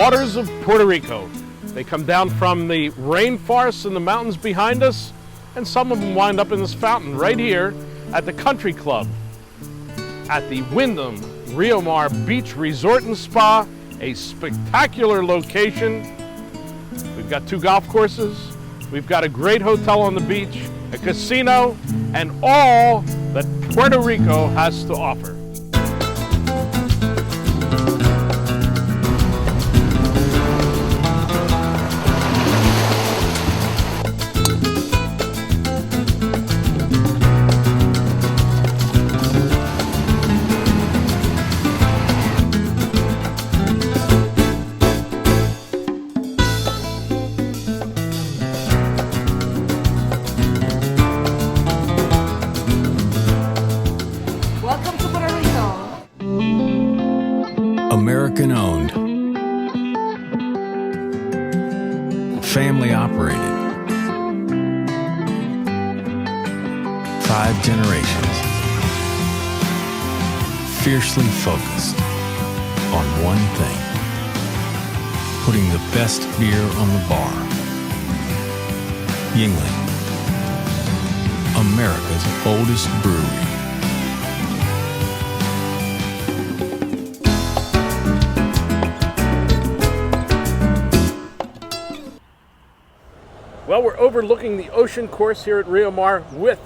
waters of Puerto Rico. They come down from the rainforests and the mountains behind us, and some of them wind up in this fountain right here at the Country Club at the Wyndham Rio Mar Beach Resort and Spa, a spectacular location. We've got 2 golf courses, we've got a great hotel on the beach, a casino, and all that Puerto Rico has to offer. Welcome to Puerto Rico. American owned, family operated, 5 generations, fiercely focused on one thing: putting the best beer on the bar. Yingling, America's oldest brewery. Well, we're overlooking the ocean course here at Rio Mar with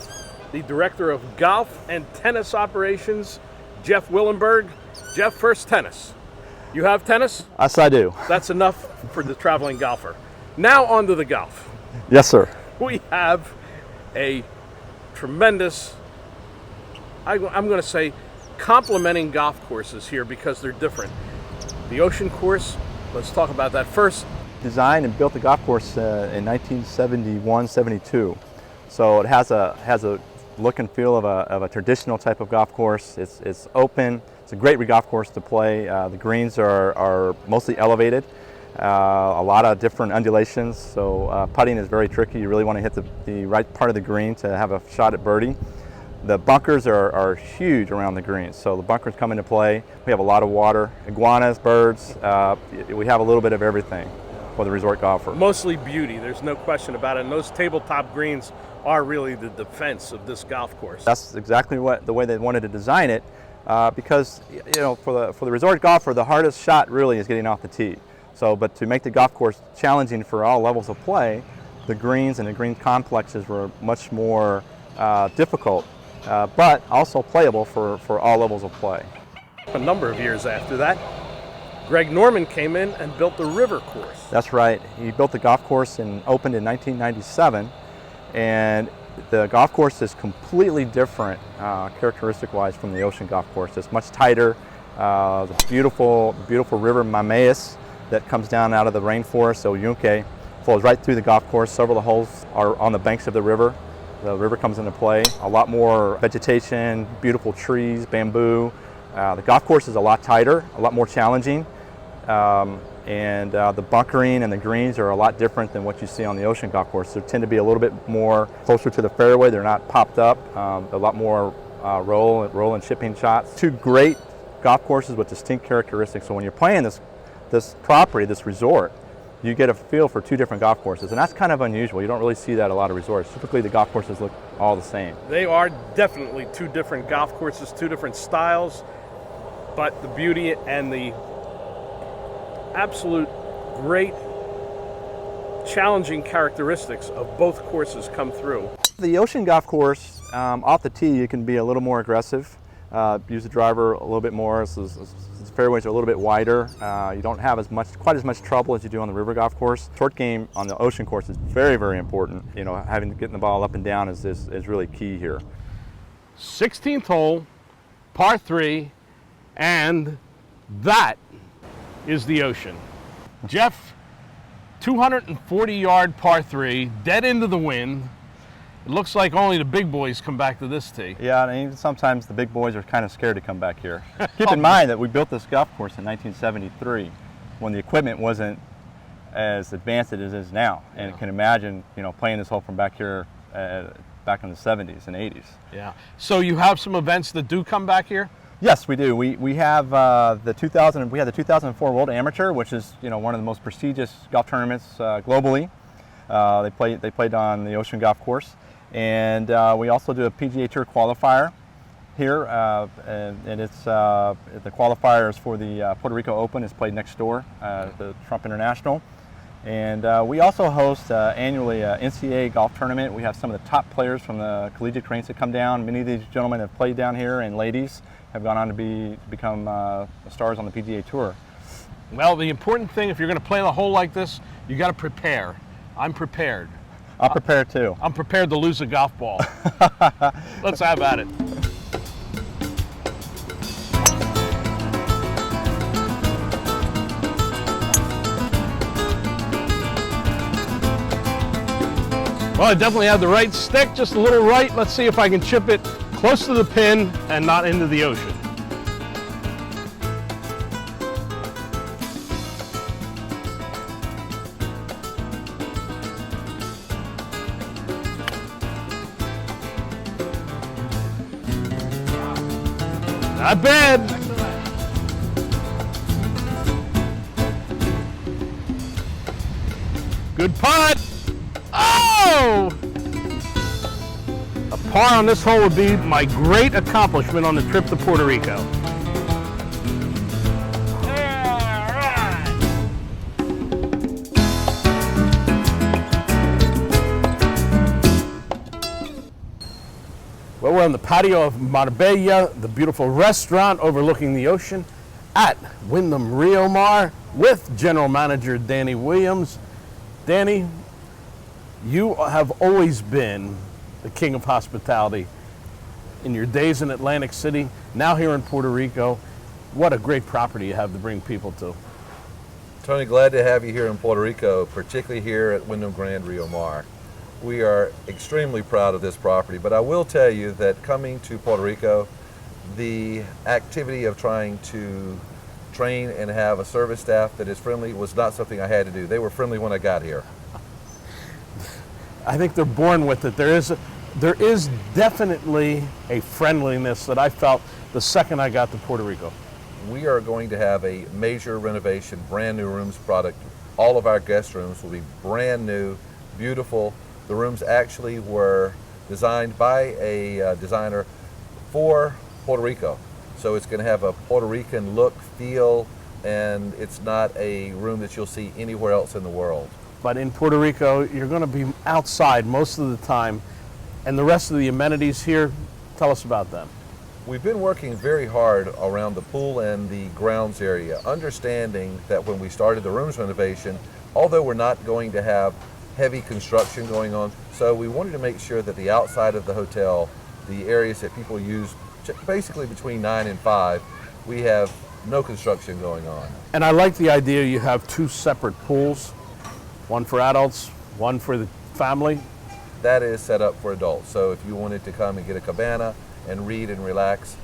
the Director of Golf and Tennis Operations, Jeff Willenberg. Jeff, first tennis. You have tennis? Yes, I do. That's enough for the traveling golfer. Now on to the golf. Yes, sir. We have a tremendous, I'm going to say, complementing golf courses here because they're different. The ocean course, let's talk about that first. Designed and built the golf course in 1971-72. So it has a look and feel of a traditional type of golf course. It's open. It's a great golf course to play. The greens are mostly elevated. A lot of different undulations. So putting is very tricky. You really want to hit the right part of the green to have a shot at birdie. The bunkers are huge around the greens, so the bunkers come into play. We have a lot of water, iguanas, birds. We have a little bit of everything for the resort golfer. Mostly beauty, there's no question about it. And those tabletop greens are really the defense of this golf course. That's exactly the way they wanted to design it, because for the resort golfer, the hardest shot really is getting off the tee. So, but to make the golf course challenging for all levels of play, the greens and the green complexes were much more difficult, but also playable for all levels of play. A number of years after that, Greg Norman came in and built the river course. That's right. He built the golf course and opened in 1997, and the golf course is completely different characteristic-wise from the ocean golf course. It's much tighter. The beautiful river Mameas that comes down out of the rainforest, so Yunque, flows right through the golf course. Several of the holes are on the banks of the river. The river comes into play. A lot more vegetation, beautiful trees, bamboo. The golf course is a lot tighter, a lot more challenging. And the bunkering and the greens are a lot different than what you see on the ocean golf course. They tend to be a little bit more closer to the fairway. They're not popped up. A lot more roll and chipping shots. 2 great golf courses with distinct characteristics. So when you're playing this property, this resort, you get a feel for 2 different golf courses, and that's kind of unusual. You don't really see that at a lot of resorts. Typically the golf courses look all the same. They are definitely 2 different golf courses, 2 different styles, but the beauty and the absolute great challenging characteristics of both courses come through. The ocean golf course, off the tee, you can be a little more aggressive, use the driver a little bit more. The fairways are a little bit wider. You don't have quite as much trouble as you do on the river golf course. Short game on the ocean course is very, very important. Getting the ball up and down is really key here. 16th hole, par 3, and that is the ocean. Jeff, 240-yard par 3, dead into the wind. It looks like only the big boys come back to this tee. Yeah, and even sometimes the big boys are kind of scared to come back here. Keep in mind that we built this golf course in 1973 when the equipment wasn't as advanced as it is now. And you can imagine, playing this hole from back here back in the 70s and 80s. Yeah. So you have some events that do come back here? Yes, we do. We have the 2004 World Amateur, which is one of the most prestigious golf tournaments globally. They played on the Ocean Golf Course, and we also do a PGA Tour qualifier here, and it's the qualifiers for the Puerto Rico Open is played next door, the Trump International. And we also host annually an NCAA golf tournament. We have some of the top players from the collegiate ranks that come down. Many of these gentlemen have played down here, and ladies have gone on to become stars on the PGA Tour. Well, the important thing, if you're going to play a hole like this, you got to prepare. I'm prepared. I'm prepared too. I'm prepared to lose a golf ball. Let's have at it. Well, I definitely have the right stick, just a little right. Let's see if I can chip it close to the pin and not into the ocean. Not bad. Good putt. Oh! A par on this hole would be my great accomplishment on the trip to Puerto Rico. Well, we're on the patio of Marbella, the beautiful restaurant overlooking the ocean at Wyndham Rio Mar with General Manager Danny Williams. Danny, you have always been the king of hospitality in your days in Atlantic City, now here in Puerto Rico. What a great property you have to bring people to. Tony, glad to have you here in Puerto Rico, particularly here at Wyndham Grand Rio Mar. We are extremely proud of this property, but I will tell you that coming to Puerto Rico, the activity of trying to train and have a service staff that is friendly was not something I had to do. They were friendly when I got here. I think they're born with it. There is definitely a friendliness that I felt the second I got to Puerto Rico. We are going to have a major renovation, brand new rooms product. All of our guest rooms will be brand new, beautiful. The rooms actually were designed by a designer for Puerto Rico. So it's going to have a Puerto Rican look, feel, and it's not a room that you'll see anywhere else in the world. But in Puerto Rico, you're going to be outside most of the time. And the rest of the amenities here, tell us about them. We've been working very hard around the pool and the grounds area, understanding that when we started the rooms renovation, although we're not going to have heavy construction going on, so we wanted to make sure that the outside of the hotel, the areas that people use basically between 9 and 5, we have no construction going on. And I like the idea you have two separate pools, one for adults, one for the family. That is set up for adults, so if you wanted to come and get a cabana and read and relax.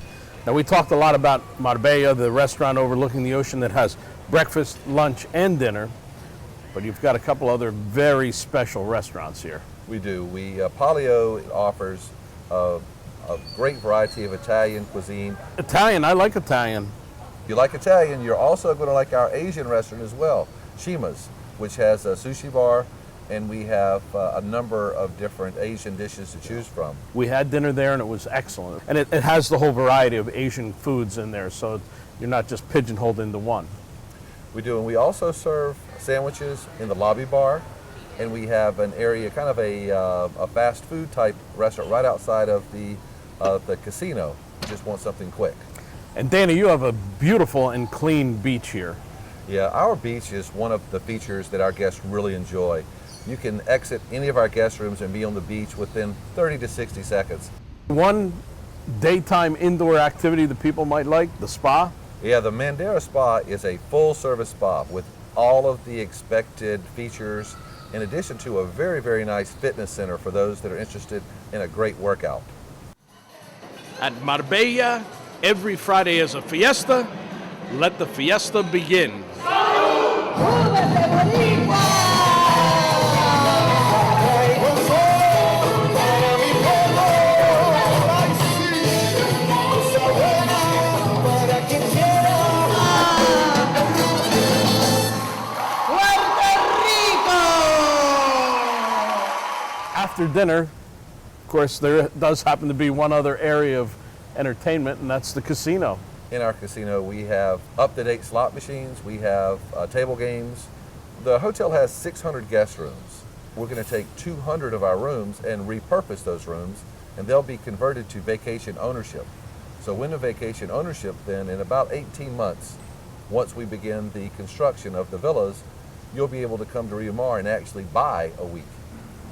Now, we talked a lot about Marbella, the restaurant overlooking the ocean that has breakfast, lunch, and dinner, but you've got a couple other very special restaurants here. We do. Palio offers a great variety of Italian cuisine. Italian, I like Italian. If you like Italian, you're also going to like our Asian restaurant as well, Shima's, which has a sushi bar, and we have a number of different Asian dishes to choose from. We had dinner there and it was excellent. And it has the whole variety of Asian foods in there, so you're not just pigeonholed into one. We do, and we also serve sandwiches in the lobby bar, and we have an area, kind of a fast food type restaurant right outside of the casino. You just want something quick. And Danny, you have a beautiful and clean beach here. Yeah, our beach is one of the features that our guests really enjoy. You can exit any of our guest rooms and be on the beach within 30 to 60 seconds. One daytime indoor activity that people might like, the spa. Yeah, the Mandera Spa is a full service spa with all of the expected features, in addition to a very, very nice fitness center for those that are interested in a great workout. At Marbella, every Friday is a fiesta. Let the fiesta begin. after dinner, of course, there does happen to be one other area of entertainment, and that's the casino. In our casino, we have up-to-date slot machines, we have table games. The hotel has 600 guest rooms. We're going to take 200 of our rooms and repurpose those rooms, and they'll be converted to vacation ownership. So when the vacation ownership, then in about 18 months, once we begin the construction of the villas, you'll be able to come to Rio Mar and actually buy a week.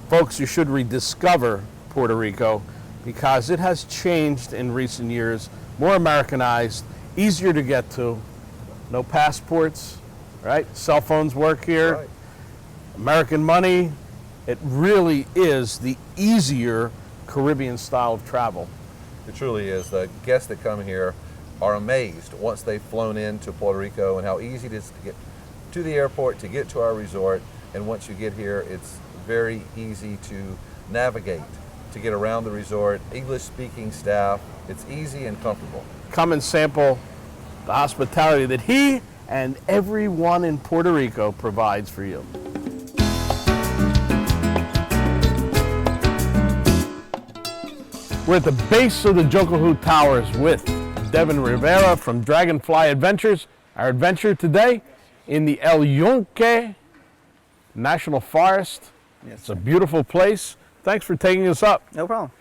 Folks, you should rediscover Puerto Rico because it has changed in recent years, more Americanized, easier to get to, no passports, right? Cell phones work here, Right. American money. It really is the easier Caribbean style of travel. It truly is. The guests that come here are amazed once they've flown into Puerto Rico and how easy it is to get to the airport, to get to our resort. And once you get here, it's very easy to navigate, to get around the resort. English-speaking staff. It's easy and comfortable. Come and sample the hospitality that he and everyone in Puerto Rico provides for you. We're at the base of the Jocohu Towers with Devin Rivera from Dragonfly Adventures. Our adventure today in the El Yunque National Forest. Yes, It's a beautiful place. Thanks for taking us up. no problem.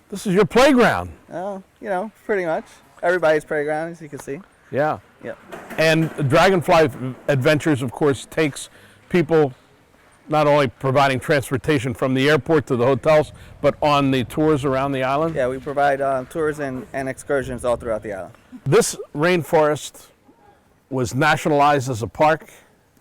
This is your playground. Pretty much. Everybody's playground, as you can see. Yeah. Yep. And Dragonfly Adventures, of course, takes people not only providing transportation from the airport to the hotels, but on the tours around the island. Yeah, we provide tours and excursions all throughout the island. This rainforest was nationalized as a park.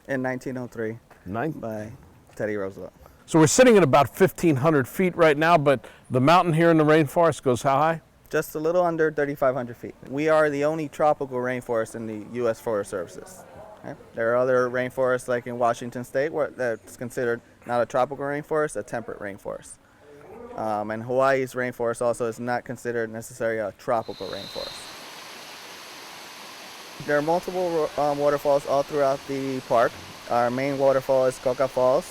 In 1903 Nine. by Teddy Roosevelt. So we're sitting at about 1,500 feet right now, but the mountain here in the rainforest goes how high? Just a little under 3,500 feet. We are the only tropical rainforest in the U.S. Forest Services. Okay? There are other rainforests like in Washington State where that's considered not a tropical rainforest, a temperate rainforest. And Hawaii's rainforest also is not considered necessarily a tropical rainforest. There are multiple waterfalls all throughout the park. Our main waterfall is Coca Falls,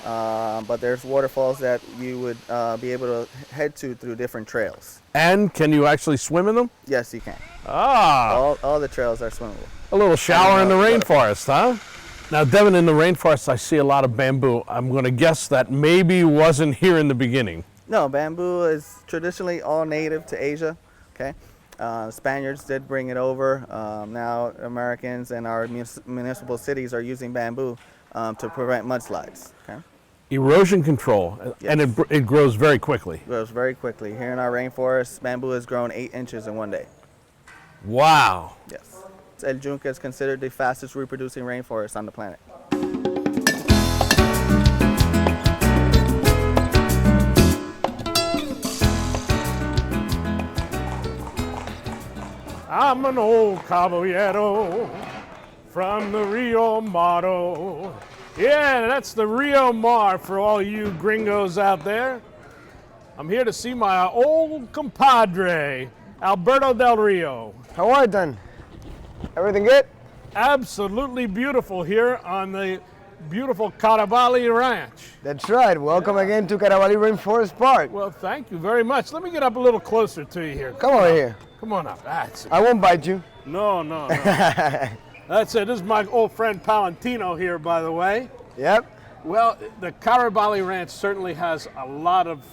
but there's waterfalls that you would be able to head to through different trails. And can you actually swim in them? Yes, you can. Ah, All the trails are swimmable. a little shower in the rainforest, huh? Now, Devin, in the rainforest, I see a lot of bamboo. I'm going to guess that maybe wasn't here in the beginning. No, bamboo is traditionally all native to Asia. Okay, Spaniards did bring it over. Now Americans and our municipal cities are using bamboo to prevent mudslides. Okay, Erosion control, and it grows very quickly. it grows very quickly. Here in our rainforest, bamboo has grown 8 inches in one day. Wow. Yes, El Yunque is considered the fastest reproducing rainforest on the planet. I'm an old caballero from the Rio Mar. Yeah, that's the Rio Mar for all you gringos out there. I'm here to see my old compadre, Alberto Del Rio. How are you, Dan? Everything good? Absolutely beautiful here on the beautiful Caravali Ranch. That's right. Welcome again to Caravali Rainforest Park. Well, thank you very much. Let me get up a little closer to you here. Come over here. Come on up. That's it. I won't bite you. No. That's it. This is my old friend Palantino here, by the way. Yep. Well, the Caravali Ranch certainly has a lot of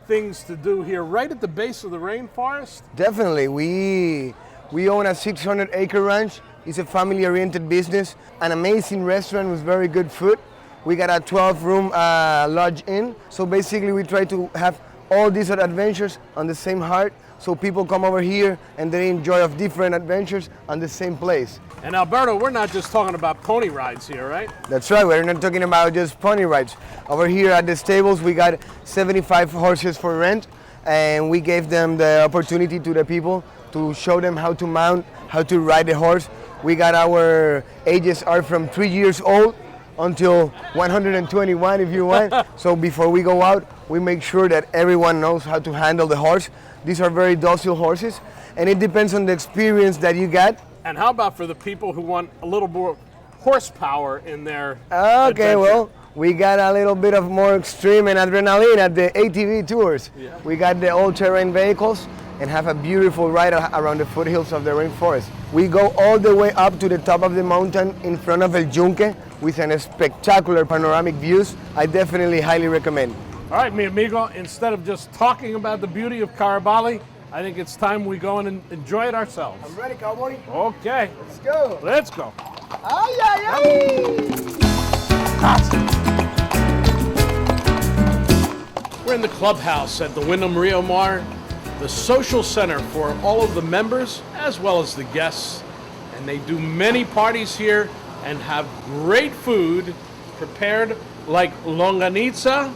things to do here, right at the base of the rainforest. Definitely. We own a 600-acre ranch. It's a family-oriented business. An amazing restaurant with very good food. We got a 12-room lodge inn. So basically, we try to have all these adventures on the same heart. So people come over here and they enjoy of different adventures on the same place. And Alberto, we're not just talking about pony rides here, right? That's right, we're not talking about just pony rides. Over here at the stables, we got 75 horses for rent, and we gave them the opportunity to the people to show them how to mount, how to ride the horse. We got our ages are from 3 years old until 121 if you want. So before we go out, we make sure that everyone knows how to handle the horse. These are very docile horses, and it depends on the experience that you get. And how about for the people who want a little more horsepower in their Okay, adventure? well, We got a little bit of more extreme and adrenaline at the ATV tours. Yeah. We got the all-terrain vehicles and have a beautiful ride around the foothills of the rainforest. We go all the way up to the top of the mountain in front of El Yunque with a spectacular panoramic views. I definitely highly recommend. All right, mi amigo, instead of just talking about the beauty of Carabali, I think it's time we go and enjoy it ourselves. I'm ready, cowboy. Okay, Let's go. let's go. Ay, ay, ay. We're in the clubhouse at the Wyndham Rio Mar, the social center for all of the members as well as the guests. And they do many parties here and have great food prepared like longaniza,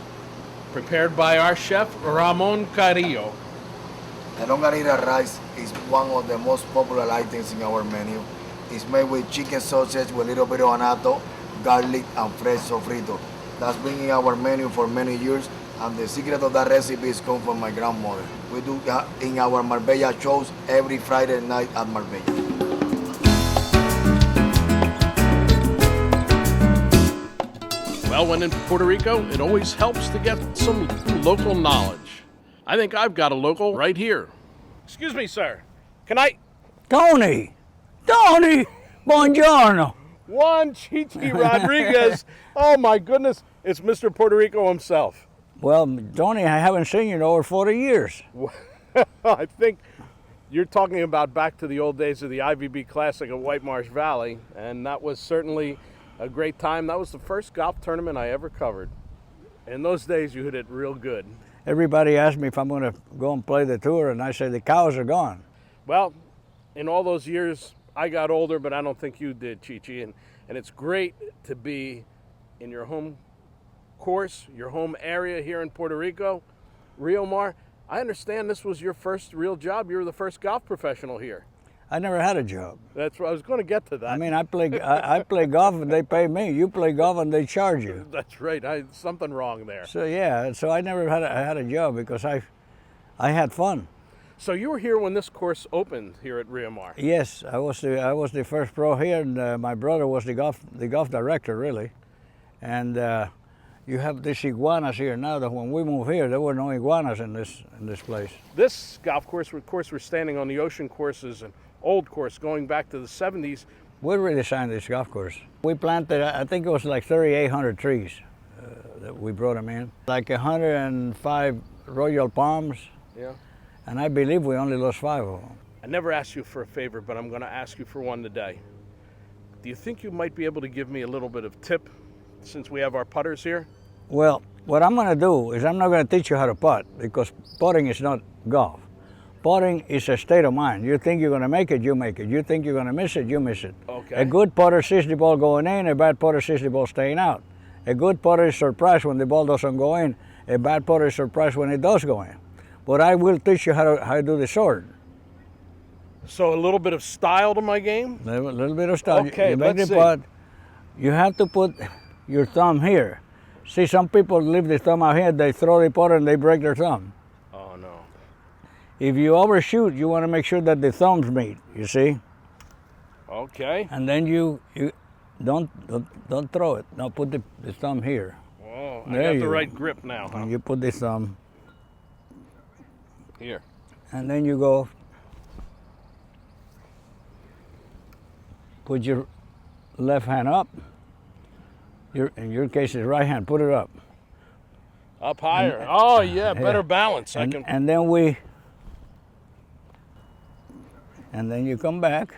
prepared by our chef Ramon Carrillo. The longanita rice is one of the most popular items in our menu. It's made with chicken sausage with a little bit of anato, garlic, and fresh sofrito. That's been in our menu for many years, and the secret of that recipe is come from my grandmother. We do that in our Marbella shows every Friday night at Marbella. Well, when in Puerto Rico, it always helps to get some local knowledge. I think I've got a local right here. Excuse me, sir. Can I? Tony, buongiorno. Juan Chichi Rodriguez. Oh my goodness, it's Mr. Puerto Rico himself. Well, Tony, I haven't seen you in over 40 years. I think you're talking about back to the old days of the IVB Classic at White Marsh Valley, and that was certainly a great time. That was the first golf tournament I ever covered. In those days, you hit it real good. Everybody asked me if I'm going to go and play the tour, and I say the cows are gone. Well, in all those years, I got older, but I don't think you did, Chichi. And it's great to be in your home course, your home area here in Puerto Rico, Rio Mar. I understand this was your first real job. You were the first golf professional here. I never had a job. That's what I was going to get to that. I mean, I play golf and they pay me. You play golf and they charge you. That's right. Something wrong there. So yeah, so I never had a job because I had fun. So you were here when this course opened here at Rio Mar. Yes, I was the first pro here, and my brother was the golf director really, and you have these iguanas here now. That when we moved here, there were no iguanas in this place. This golf course, of course, we're standing on the ocean courses, an old course going back to the 70s. We redesigned this golf course. We planted, I think it was like 3,800 trees that we brought them in, like 105 royal palms. Yeah. And I believe we only lost 5 of them. I never asked you for a favor, but I'm going to ask you for one today. Do you think you might be able to give me a little bit of tip since we have our putters here? Well, what I'm going to do is I'm not going to teach you how to putt because putting is not golf. Putting is a state of mind. You think you're going to make it, you make it. You think you're going to miss it, you miss it. Okay. A good putter sees the ball going in, a bad putter sees the ball staying out. A good putter is surprised when the ball doesn't go in. A bad putter is surprised when it does go in. But I will teach you how to do the sword. So a little bit of style to my game? A little bit of style. Okay, you make let's the see. putt. You have to put your thumb here. See, some people leave the thumb out here, they throw the putter and they break their thumb. Oh, no. If you overshoot, you want to make sure that the thumbs meet, you see? Okay. And then you don't throw it. No, put the thumb here. Oh, I There got you the go. right grip now, huh? And you put the thumb, Here. and then you go, put your left hand up. In your case, it's right hand, put it up. Up higher. Oh, yeah, better balance. And then and then you come back,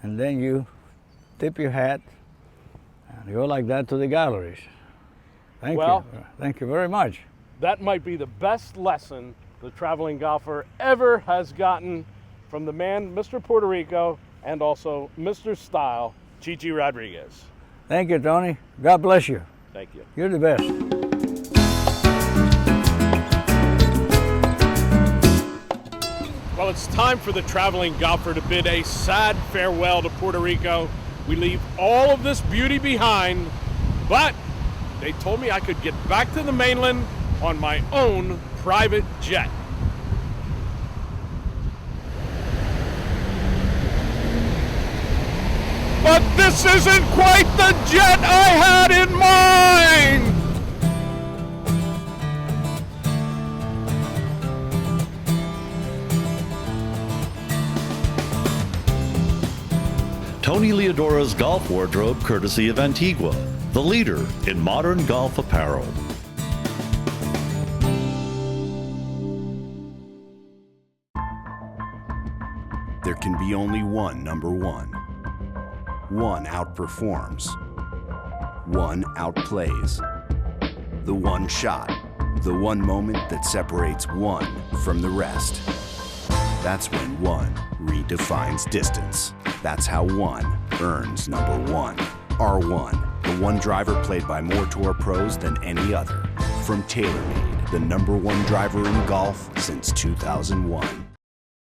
and then you tip your hat, and you go like that to the galleries. Thank you. Thank you very much. That might be the best lesson the traveling golfer ever has gotten from the man, Mr. Puerto Rico, and also Mr. Style, Chichi Rodriguez. Thank you, Tony. God bless you. Thank you. You're the best. Well, it's time for the traveling golfer to bid a sad farewell to Puerto Rico. We leave all of this beauty behind, but they told me I could get back to the mainland on my own private jet. but this isn't quite the jet I had in mind! Tony Leodora's golf wardrobe, courtesy of Antigua, the leader in modern golf apparel. There can be only one number one. One outperforms. One outplays. The one shot. The one moment that separates one from the rest. That's when one redefines distance. That's how one earns number one. R1, the one driver played by more tour pros than any other. From TaylorMade, the number one driver in golf since 2001.